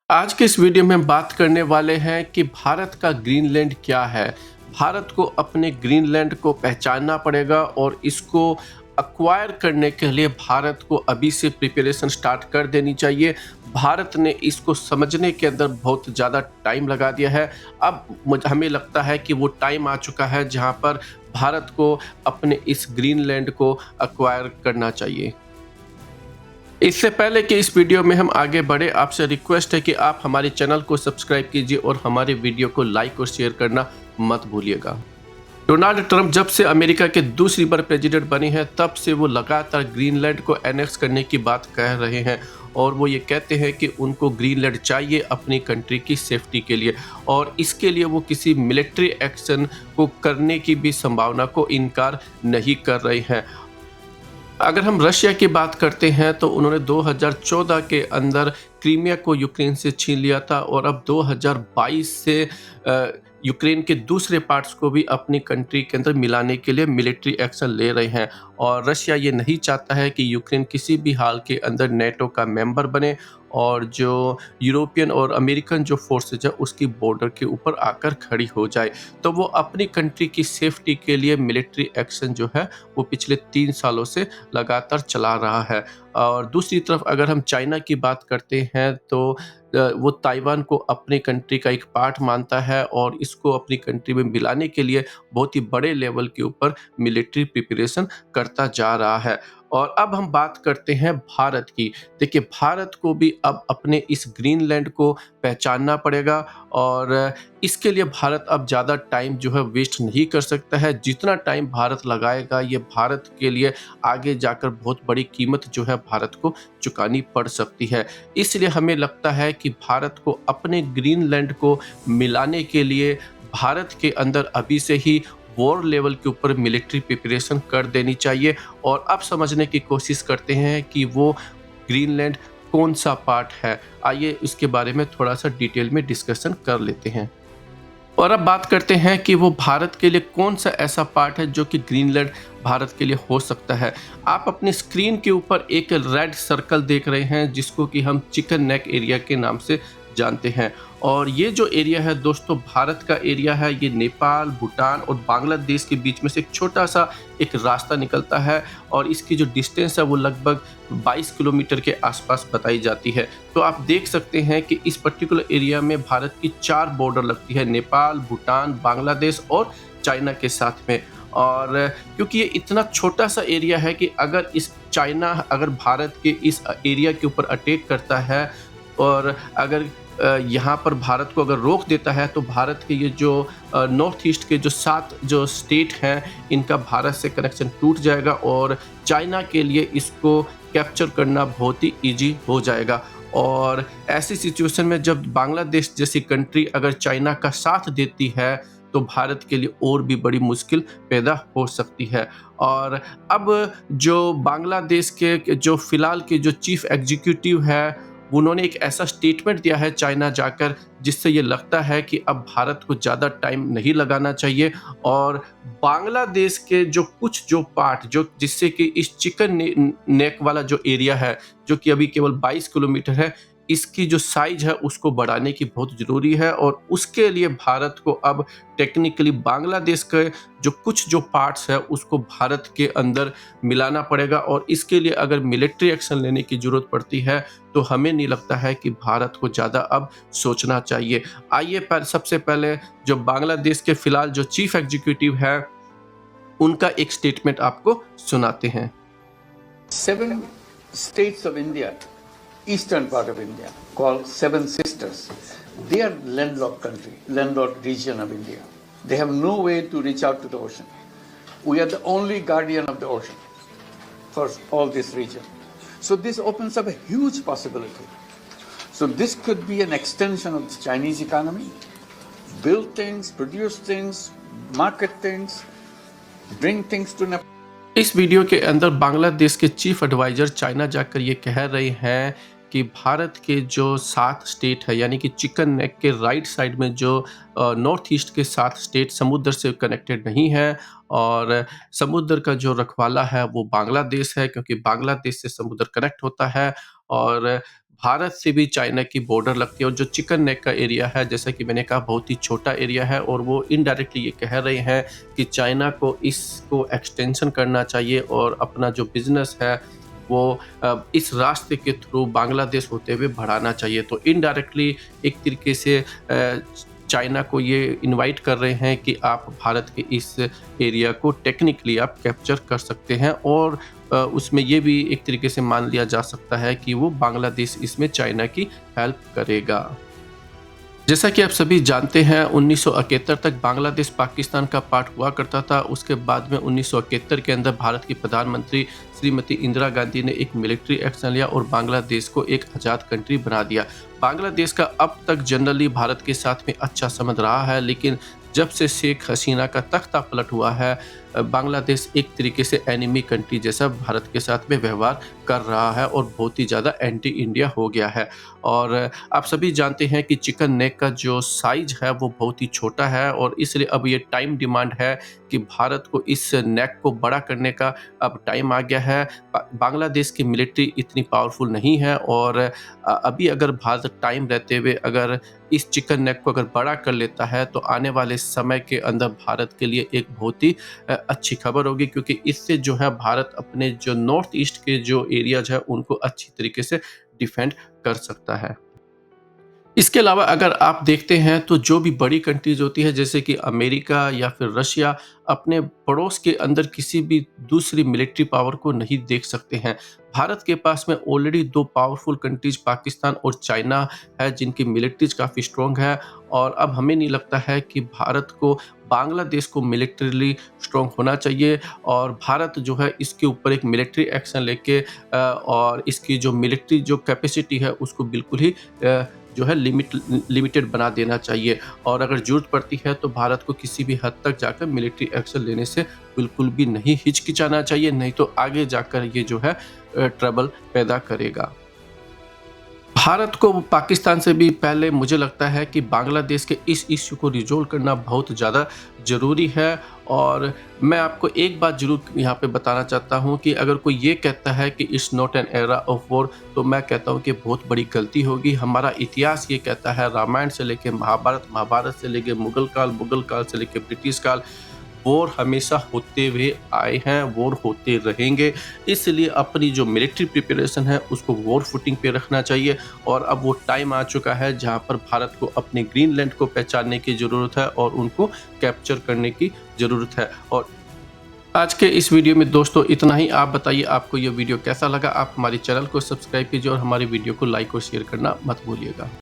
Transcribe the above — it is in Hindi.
आज के इस वीडियो में हम बात करने वाले हैं कि भारत का ग्रीनलैंड क्या है। भारत को अपने ग्रीनलैंड को पहचानना पड़ेगा और इसको एक्वायर करने के लिए भारत को अभी से प्रिपरेशन स्टार्ट कर देनी चाहिए। भारत ने इसको समझने के अंदर बहुत ज़्यादा टाइम लगा दिया है। अब हमें लगता है कि वो टाइम आ चुका है जहाँ पर भारत को अपने इस ग्रीनलैंड को एक्वायर करना चाहिए। इससे पहले कि इस वीडियो में हम आगे बढ़े, आपसे रिक्वेस्ट है कि आप हमारे चैनल को सब्सक्राइब कीजिए और हमारे वीडियो को लाइक और शेयर करना मत भूलिएगा। डोनाल्ड ट्रंप जब से अमेरिका के दूसरी बार प्रेसिडेंट बने हैं, तब से वो लगातार ग्रीनलैंड को एनेक्स करने की बात कह रहे हैं और वो ये कहते हैं कि उनको ग्रीनलैंड चाहिए अपनी कंट्री की सेफ्टी के लिए और इसके लिए वो किसी मिलिट्री एक्शन को करने की भी संभावना को इनकार नहीं कर रहे हैं। अगर हम रशिया की बात करते हैं तो उन्होंने 2014 के अंदर क्रीमिया को यूक्रेन से छीन लिया था और अब 2022 से यूक्रेन के दूसरे पार्ट्स को भी अपनी कंट्री के अंदर मिलाने के लिए मिलिट्री एक्शन ले रहे हैं और रशिया ये नहीं चाहता है कि यूक्रेन किसी भी हाल के अंदर नेटो का मेंबर बने और जो यूरोपियन और अमेरिकन जो फोर्सेज है उसकी बॉर्डर के ऊपर आकर खड़ी हो जाए। तो वो अपनी कंट्री की सेफ्टी के लिए मिलिट्री एक्शन जो है वो पिछले 3 सालों से लगातार चला रहा है। और दूसरी तरफ अगर हम चाइना की बात करते हैं तो वो ताइवान को अपनी कंट्री का एक पार्ट मानता है और इसको अपनी कंट्री में मिलाने के लिए बहुत ही बड़े लेवल के ऊपर मिलिट्री प्रिपरेशन करता जा रहा है। और अब हम बात करते हैं भारत की। देखिए, भारत को भी अब अपने इस ग्रीनलैंड को पहचानना पड़ेगा और इसके लिए भारत अब ज़्यादा टाइम जो है वेस्ट नहीं कर सकता है। जितना टाइम भारत लगाएगा, ये भारत के लिए आगे जाकर बहुत बड़ी कीमत जो है भारत को चुकानी पड़ सकती है। इसलिए हमें लगता है कि भारत को अपने ग्रीनलैंड को मिलाने के लिए भारत के अंदर अभी से ही वॉर लेवल के ऊपर मिलिट्री प्रिपरेशन कर देनी चाहिए और अब समझने की कोशिश करते हैं कि वो ग्रीनलैंड कौन सा पार्ट है। आइए इसके बारे में थोड़ा सा डिटेल में डिस्कशन कर लेते हैं और अब बात करते हैं कि वो भारत के लिए कौन सा ऐसा पार्ट है जो कि ग्रीनलैंड भारत के लिए हो सकता है। आप अपनी स्क्रीन के ऊपर एक रेड सर्कल देख रहे हैं जिसको कि हम चिकन नेक एरिया के नाम से जानते हैं और ये जो एरिया है दोस्तों भारत का एरिया है। ये नेपाल, भूटान और बांग्लादेश के बीच में से एक छोटा सा एक रास्ता निकलता है और इसकी जो डिस्टेंस है वो लगभग 22 किलोमीटर के आसपास बताई जाती है। तो आप देख सकते हैं कि इस पर्टिकुलर एरिया में भारत की 4 बॉर्डर लगती है, नेपाल, भूटान, बांग्लादेश और चाइना के साथ में। और क्योंकि ये इतना छोटा सा एरिया है कि अगर अगर भारत के इस एरिया के ऊपर अटैक करता है और अगर यहाँ पर भारत को अगर रोक देता है तो भारत के ये जो नॉर्थ ईस्ट के जो 7 जो स्टेट हैं इनका भारत से कनेक्शन टूट जाएगा और चाइना के लिए इसको कैप्चर करना बहुत ही ईजी हो जाएगा। और ऐसी सिचुएशन में जब बांग्लादेश जैसी कंट्री अगर चाइना का साथ देती है तो भारत के लिए और भी बड़ी मुश्किल पैदा हो सकती है। और अब जो बांग्लादेश के जो फिलहाल के जो चीफ एग्जीक्यूटिव है उन्होंने एक ऐसा स्टेटमेंट दिया है चाइना जाकर जिससे ये लगता है कि अब भारत को ज़्यादा टाइम नहीं लगाना चाहिए और बांग्लादेश के जो कुछ जो पार्ट जो जिससे कि इस नेक वाला जो एरिया है जो कि अभी केवल 22 किलोमीटर है, इसकी जो साइज है उसको बढ़ाने की बहुत ज़रूरी है और उसके लिए भारत को अब टेक्निकली बांग्लादेश के जो कुछ जो पार्ट्स है उसको भारत के अंदर मिलाना पड़ेगा और इसके लिए अगर मिलिट्री एक्शन लेने की ज़रूरत पड़ती है तो हमें नहीं लगता है कि भारत को ज़्यादा अब सोचना चाहिए। आइए सबसे पहले जो बांग्लादेश के फिलहाल जो चीफ एग्जीक्यूटिव है उनका एक स्टेटमेंट आपको सुनाते हैं। 7 states of India, eastern part of India, called Seven Sisters. They are landlocked country, landlocked region of India. They have no way to reach out to the ocean. We are the only guardian of the ocean for all this region. So this opens up a huge possibility. So this could be an extension of the Chinese economy, build things, produce things, market things, bring things to Nepal. इस वीडियो के अंदर बांग्लादेश के चीफ एडवाइजर चाइना जाकर ये कह रहे हैं कि भारत के जो 7 स्टेट है यानी कि चिकन नेक के राइट साइड में जो नॉर्थ ईस्ट के 7 स्टेट समुद्र से कनेक्टेड नहीं है और समुद्र का जो रखवाला है वो बांग्लादेश है क्योंकि बांग्लादेश से समुद्र कनेक्ट होता है और भारत से भी चाइना की बॉर्डर लगती है और जो चिकन नेक का एरिया है, जैसा कि मैंने कहा, बहुत ही छोटा एरिया है और वो इनडायरेक्टली ये कह रहे हैं कि चाइना को इसको एक्सटेंशन करना चाहिए और अपना जो बिज़नेस है वो इस रास्ते के थ्रू बांग्लादेश होते हुए बढ़ाना चाहिए। तो इनडायरेक्टली एक तरीके से चाइना को ये इनवाइट कर रहे हैं कि आप भारत के इस एरिया को टेक्निकली आप कैप्चर कर सकते हैं और उसमें ये भी एक तरीके से मान लिया जा सकता है कि वो बांग्लादेश इसमें चाइना की हेल्प करेगा। जैसा कि आप सभी जानते हैं, 1971 तक बांग्लादेश पाकिस्तान का पार्ट हुआ करता था। उसके बाद में 1971 के अंदर भारत की प्रधानमंत्री श्रीमती इंदिरा गांधी ने एक मिलिट्री एक्शन लिया और बांग्लादेश को एक आज़ाद कंट्री बना दिया। बांग्लादेश का अब तक जनरली भारत के साथ में अच्छा संबंध रहा है, लेकिन जब से शेख हसीना का तख्ता पलट हुआ है, बांग्लादेश एक तरीके से एनिमी कंट्री जैसा भारत के साथ में व्यवहार कर रहा है और बहुत ही ज़्यादा एंटी इंडिया हो गया है। और आप सभी जानते हैं कि चिकन नेक का जो साइज है वो बहुत ही छोटा है और इसलिए अब ये टाइम डिमांड है कि भारत को इस नेक को बड़ा करने का अब टाइम आ गया है। बांग्लादेश की मिलिट्री इतनी पावरफुल नहीं है और अभी अगर भारत टाइम रहते हुए अगर इस चिकन नेक को अगर बड़ा कर लेता है तो आने वाले समय के अंदर भारत के लिए एक बहुत ही अच्छी खबर होगी, क्योंकि इससे जो है भारत अपने जो नॉर्थ ईस्ट के जो एरियाज है उनको अच्छी तरीके से डिफेंड कर सकता है। इसके अलावा अगर आप देखते हैं तो जो भी बड़ी कंट्रीज होती है जैसे कि अमेरिका या फिर रशिया अपने पड़ोस के अंदर किसी भी दूसरी मिलिट्री पावर को नहीं देख सकते हैं। भारत के पास में ऑलरेडी दो पावरफुल कंट्रीज पाकिस्तान और चाइना है जिनकी मिलिट्रीज काफ़ी स्ट्रॉन्ग है और अब हमें नहीं लगता है कि भारत को बांग्लादेश को मिलिट्रीली स्ट्रॉन्ग होना चाहिए और भारत जो है इसके ऊपर एक मिलिट्री एक्शन लेके और इसकी जो मिलिट्री जो कैपेसिटी है उसको बिल्कुल ही जो है लिमिटेड बना देना चाहिए और अगर ज़रूरत पड़ती है तो भारत को किसी भी हद तक जाकर मिलिट्री एक्शन लेने से बिल्कुल भी नहीं हिचकिचाना चाहिए, नहीं तो आगे जाकर ये जो है ट्रबल पैदा करेगा। भारत को पाकिस्तान से भी पहले मुझे लगता है कि बांग्लादेश के इस इश्यू को रिजॉल्व करना बहुत ज़्यादा ज़रूरी है और मैं आपको एक बात ज़रूर यहाँ पे बताना चाहता हूँ कि अगर कोई ये कहता है कि it's not an era of war तो मैं कहता हूँ कि बहुत बड़ी गलती होगी। हमारा इतिहास ये कहता है, रामायण से लेके महाभारत, महाभारत से लेके मुगल काल से लेके ब्रिटिश काल, वॉर हमेशा होते हुए आए हैं, वॉर होते रहेंगे। इसलिए अपनी जो मिलिट्री प्रिपरेशन है उसको वॉर फुटिंग पे रखना चाहिए और अब वो टाइम आ चुका है जहां पर भारत को अपने ग्रीनलैंड को पहचानने की ज़रूरत है और उनको कैप्चर करने की ज़रूरत है। और आज के इस वीडियो में दोस्तों इतना ही। आप बताइए आपको ये वीडियो कैसा लगा। आप हमारे चैनल को सब्सक्राइब कीजिए और हमारे वीडियो को लाइक और शेयर करना मत भूलिएगा।